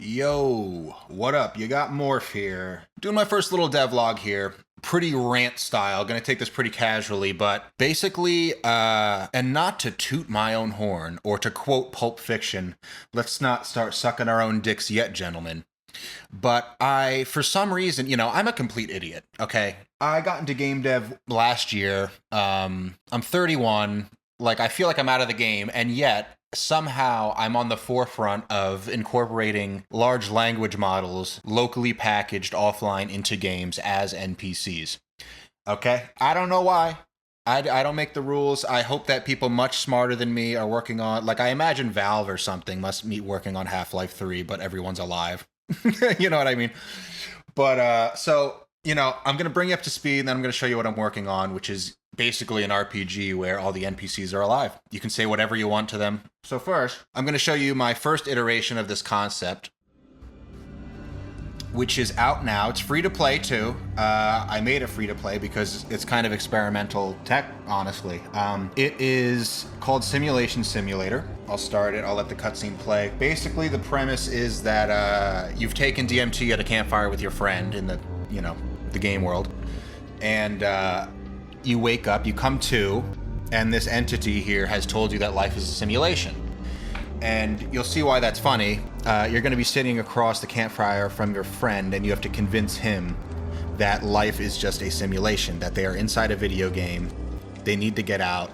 Yo, what up? You got Morph here. Doing my first little devlog here. Pretty rant style. Gonna take this pretty casually, but basically, and not to toot my own horn, or to quote Pulp Fiction, let's not start sucking our own dicks yet, gentlemen. But for some reason, I'm a complete idiot, okay? I got into game dev last year. I'm 31. Like, I feel like I'm out of the game, and yet somehow I'm on the forefront of incorporating large language models locally packaged offline into games as NPCs. Okay? I don't know why. I don't make the rules. I hope that people much smarter than me are working on, like, I imagine Valve or something must be working on Half-Life 3, but everyone's alive. You know what I mean? But, I'm going to bring you up to speed, and then I'm going to show you what I'm working on, which is basically an RPG where all the NPCs are alive. You can say whatever you want to them. So first, I'm going to show you my first iteration of this concept, which is out now. It's free to play too. I made it free to play because it's kind of experimental tech, honestly. It is called Simulation Simulator. I'll start it. I'll let the cutscene play. Basically, the premise is that you've taken DMT at a campfire with your friend in the game world, and you wake up, you come to, and this entity here has told you that life is a simulation. And you'll see why that's funny. You're going to be sitting across the campfire from your friend, and you have to convince him that life is just a simulation, that they are inside a video game. They need to get out.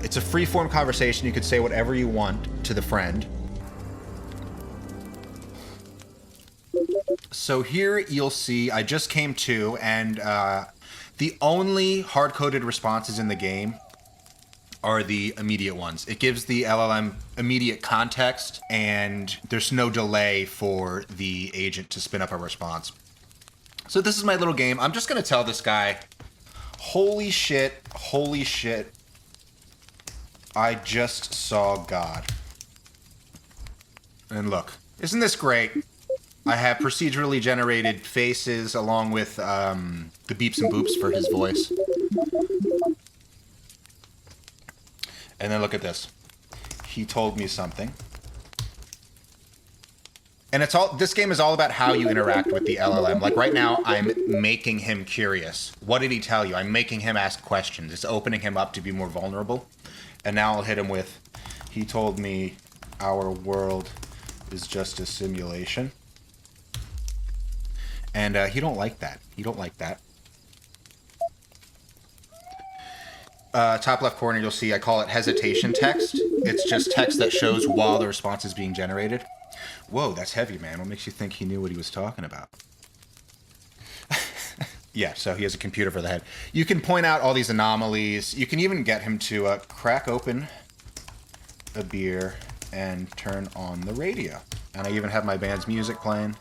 It's a free-form conversation. You could say whatever you want to the friend. So here you'll see, I just came to, and the only hard-coded responses in the game are the immediate ones. It gives the LLM immediate context, and there's no delay for the agent to spin up a response. So this is my little game. I'm just going to tell this guy, holy shit, I just saw God. And look, isn't this great? I have procedurally generated faces along with the beeps and boops for his voice. And then look at this. He told me something. And this game is all about how you interact with the LLM. Like right now, I'm making him curious. What did he tell you? I'm making him ask questions. It's opening him up to be more vulnerable. And now I'll hit him with, he told me our world is just a simulation. And he don't like that. He don't like that. Top left corner, you'll see I call it hesitation text. It's just text that shows while the response is being generated. Whoa, that's heavy, man. What makes you think he knew what he was talking about? Yeah, so he has a computer for the head. You can point out all these anomalies. You can even get him to crack open a beer and turn on the radio. And I even have my band's music playing.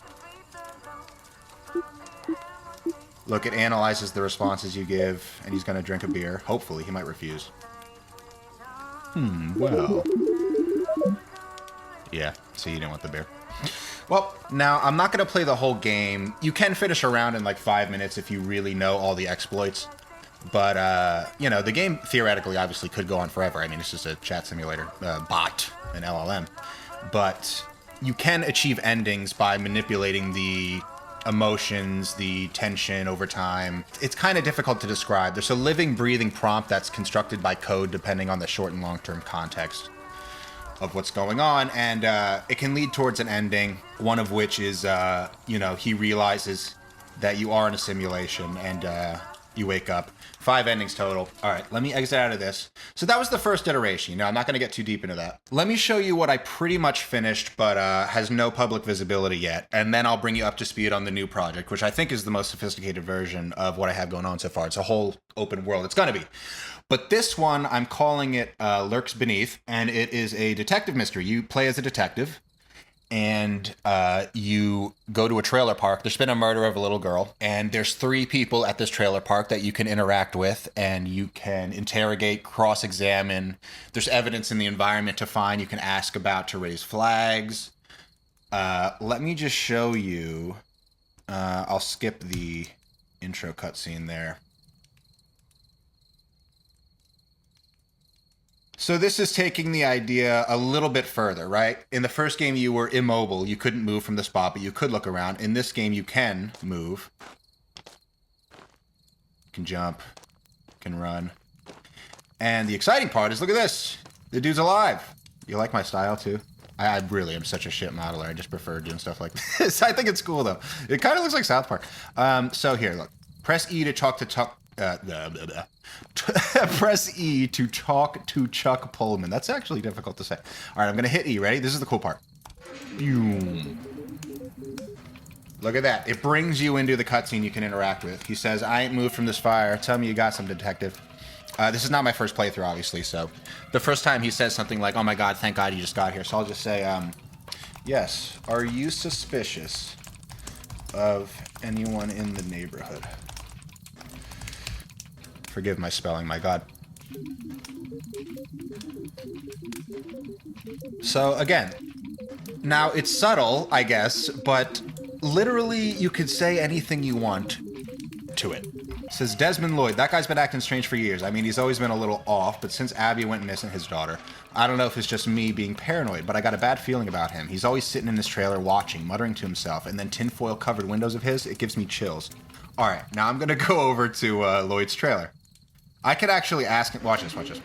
Look, it analyzes the responses you give, and he's going to drink a beer. Hopefully, he might refuse. Well. Yeah, so you didn't want the beer. Well, now, I'm not going to play the whole game. You can finish a round in like 5 minutes if you really know all the exploits. But, the game theoretically, obviously, could go on forever. I mean, it's just a chat simulator, bot, an LLM. But you can achieve endings by manipulating the emotions, the tension over time. It's kind of difficult to describe. There's a living, breathing prompt that's constructed by code depending on the short and long-term context of what's going on, and it can lead towards an ending, one of which is, he realizes that you are in a simulation, and you wake up. 5 endings total. All right, let me exit out of this. So that was the first iteration. I'm not going to get too deep into that. Let me show you what I pretty much finished, but has no public visibility yet. And then I'll bring you up to speed on the new project, which I think is the most sophisticated version of what I have going on so far. It's a whole open world. It's going to be. But this one, I'm calling it Lurks Beneath, and it is a detective mystery. You play as a detective, and you go to a trailer park. There's been a murder of a little girl, and there's 3 people at this trailer park that you can interact with, and you can interrogate, cross-examine. There's evidence in the environment to find. You can ask about to raise flags. Let me just show you. I'll skip the intro cutscene there. So this is taking the idea a little bit further, right? In the first game, you were immobile. You couldn't move from the spot, but you could look around. In this game, you can move. You can jump. You can run. And the exciting part is, look at this. The dude's alive. You like my style, too? I really am such a shit modeler. I just prefer doing stuff like this. I think it's cool, though. It kind of looks like South Park. So here, look. Press E to talk to Chuck... Press E to talk to Chuck Pullman. That's actually difficult to say. All right, I'm going to hit E. Ready? This is the cool part. Boom. Look at that. It brings you into the cutscene you can interact with. He says, I ain't moved from this fire. Tell me you got some, detective. This is not my first playthrough, obviously, so the first time he says something like, oh my god, thank god you just got here. So I'll just say, yes, are you suspicious of anyone in the neighborhood? Forgive my spelling, my god. So, again, now it's subtle, I guess, but literally you could say anything you want to it. It says, Desmond Lloyd, that guy's been acting strange for years. I mean, he's always been a little off, but since Abby went missing, his daughter, I don't know if it's just me being paranoid, but I got a bad feeling about him. He's always sitting in his trailer watching, muttering to himself, and then tinfoil covered windows of his, it gives me chills. All right, now I'm going to go over to Lloyd's trailer. I could actually ask him, watch this.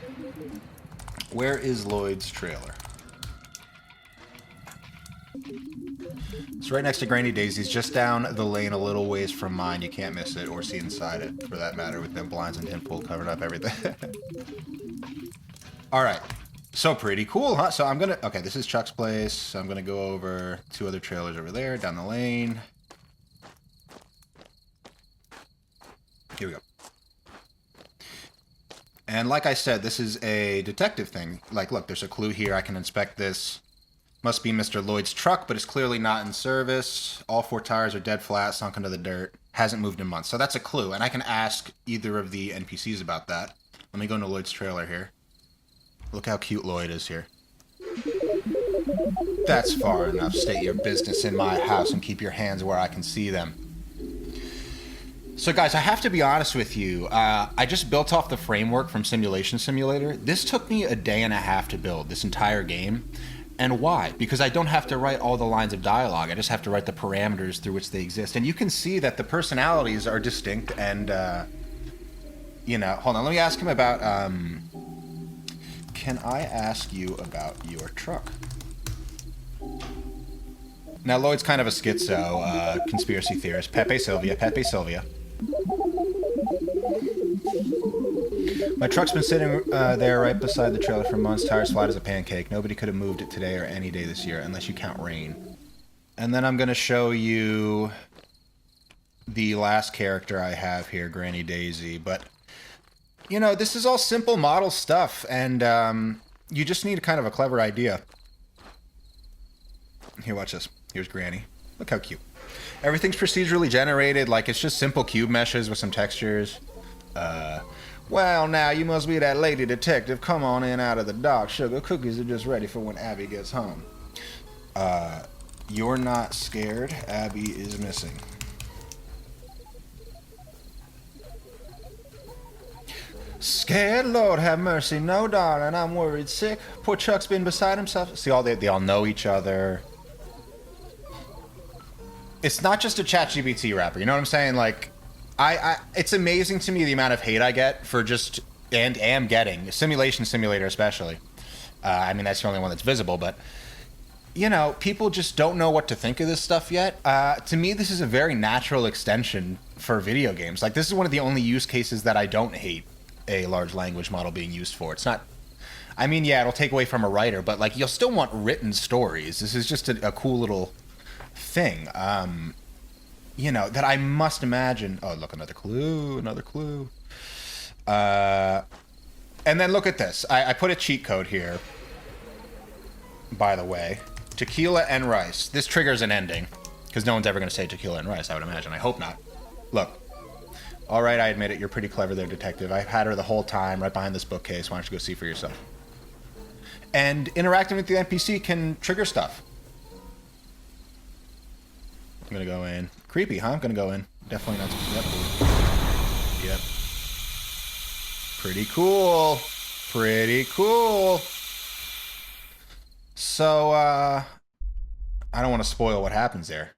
Where is Lloyd's trailer? It's right next to Granny Daisy's, just down the lane a little ways from mine. You can't miss it or see inside it, for that matter, with them blinds and tinfoil covering up everything. All right. So pretty cool, huh? So I'm going to... Okay, this is Chuck's place. So I'm going to go over 2 other trailers over there, down the lane. Here we go. And like I said, this is a detective thing. Like, look, there's a clue here. I can inspect this. Must be Mr. Lloyd's truck, but it's clearly not in service. All 4 tires are dead flat, sunk into the dirt. Hasn't moved in months. So that's a clue. And I can ask either of the NPCs about that. Let me go into Lloyd's trailer here. Look how cute Lloyd is here. That's far enough. State your business in my house and keep your hands where I can see them. So guys, I have to be honest with you. I just built off the framework from Simulation Simulator. This took me a day and a half to build, this entire game. And why? Because I don't have to write all the lines of dialogue. I just have to write the parameters through which they exist. And you can see that the personalities are distinct and, you know, hold on, let me ask him about, can I ask you about your truck? Now, Lloyd's kind of a schizo, conspiracy theorist. Pepe Sylvia. My truck's been sitting there right beside the trailer for months, tires flat as a pancake. Nobody could have moved it today or any day this year, unless you count rain. And then I'm going to show you the last character I have here, Granny Daisy. But, you know, this is all simple model stuff, and you just need kind of a clever idea. Here, watch this. Here's Granny. Look how cute. Everything's procedurally generated, like it's just simple cube meshes with some textures. Well, now, you must be that lady detective. Come on in out of the dark. Sugar cookies are just ready for when Abby gets home. You're not scared. Abby is missing. Scared? Lord have mercy. No, darling, I'm worried sick. Poor Chuck's been beside himself. See, they all know each other. It's not just a ChatGPT rapper, you know what I'm saying? Like, it's amazing to me the amount of hate I get for just, and am getting, Simulation Simulator especially. I mean, that's the only one that's visible, but, you know, people just don't know what to think of this stuff yet. To me, this is a very natural extension for video games. Like, this is one of the only use cases that I don't hate a large language model being used for. It's not, I mean, yeah, it'll take away from a writer, but, like, you'll still want written stories. This is just a cool little thing. You know, that I must imagine... Oh, look, another clue. And then look at this. I put a cheat code here, by the way. Tequila and rice. This triggers an ending, because no one's ever going to say tequila and rice, I would imagine. I hope not. Look. All right, I admit it. You're pretty clever there, detective. I've had her the whole time right behind this bookcase. Why don't you go see for yourself? And interacting with the NPC can trigger stuff. I'm going to go in. Creepy, huh? I'm going to go in. Definitely not. Yep. Pretty cool. Pretty cool. So, I don't want to spoil what happens there.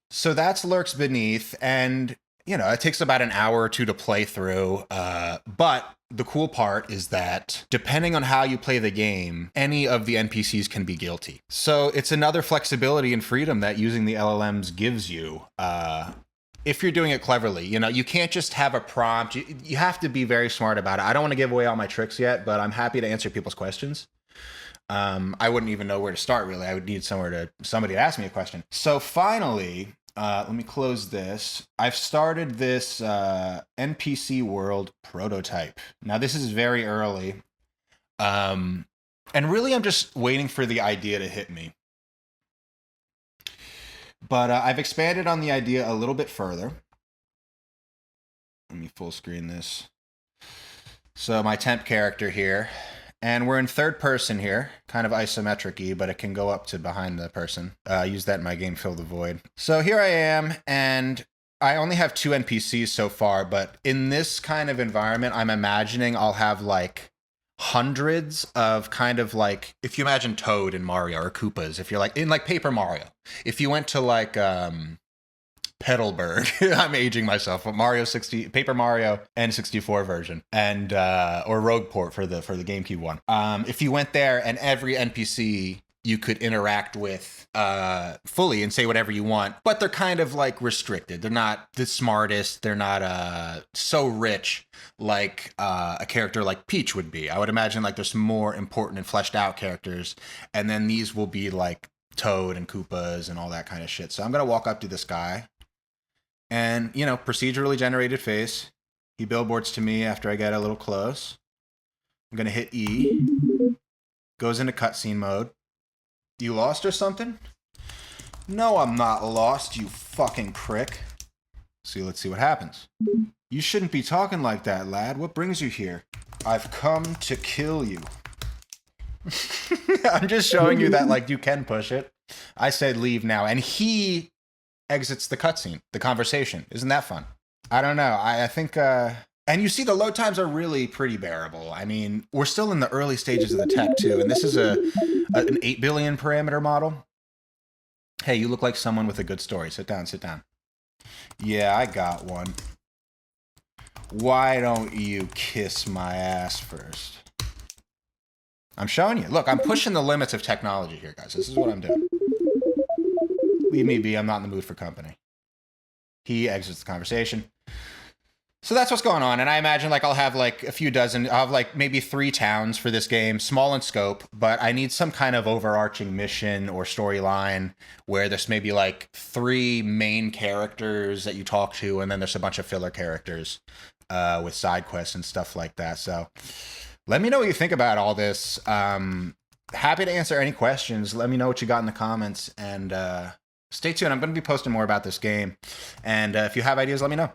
So that's Lurks Beneath, and, you know, it takes about an hour or two to play through, but the cool part is that depending on how you play the game, any of the NPCs can be guilty. So it's another flexibility and freedom that using the LLMs gives you, if you're doing it cleverly. You know, you can't just have a prompt. You have to be very smart about it. I don't want to give away all my tricks yet, but I'm happy to answer people's questions. I wouldn't even know where to start, really. I would need somebody to ask me a question. So finally, let me close this. I've started this NPC world prototype. Now, this is very early. And really, I'm just waiting for the idea to hit me. But I've expanded on the idea a little bit further. Let me full screen this. So my temp character here. And we're in third person here, kind of isometric-y, but it can go up to behind the person. Use that in my game, Fill the Void. So here I am, and I only have 2 NPCs so far, but in this kind of environment, I'm imagining I'll have like hundreds of kind of like, if you imagine Toad in Mario or Koopas, if you're like in like Paper Mario, if you went to like Petalburg, I'm aging myself, but Paper Mario N64 version, and or Rogueport for the GameCube one. If you went there and every NPC you could interact with fully and say whatever you want, but they're kind of like restricted. They're not the smartest. They're not so rich like a character like Peach would be. I would imagine like there's more important and fleshed out characters, and then these will be like Toad and Koopas and all that kind of shit. So I'm gonna walk up to this guy. And, you know, procedurally generated face. He billboards to me after I get a little close. I'm going to hit E. Goes into cutscene mode. You lost or something? No, I'm not lost, you fucking prick. So let's see what happens. You shouldn't be talking like that, lad. What brings you here? I've come to kill you. I'm just showing you that, like, you can push it. I said leave now. And he exits the cutscene, the conversation. Isn't that fun? I don't know. I think, and you see the load times are really pretty bearable. I mean, we're still in the early stages of the tech too, and this is an 8 billion parameter model. Hey, you look like someone with a good story. Sit down, sit down. Yeah, I got one. Why don't you kiss my ass first? I'm showing you. Look, I'm pushing the limits of technology here, guys. This is what I'm doing. Leave me be. I'm not in the mood for company. He exits the conversation. So that's what's going on. And I imagine like I'll have like a few dozen, I'll have like maybe 3 towns for this game, small in scope, but I need some kind of overarching mission or storyline where there's maybe like 3 main characters that you talk to, and then there's a bunch of filler characters with side quests and stuff like that. So let me know what you think about all this. Happy to answer any questions. Let me know what you got in the comments, and stay tuned. I'm going to be posting more about this game. And if you have ideas, let me know.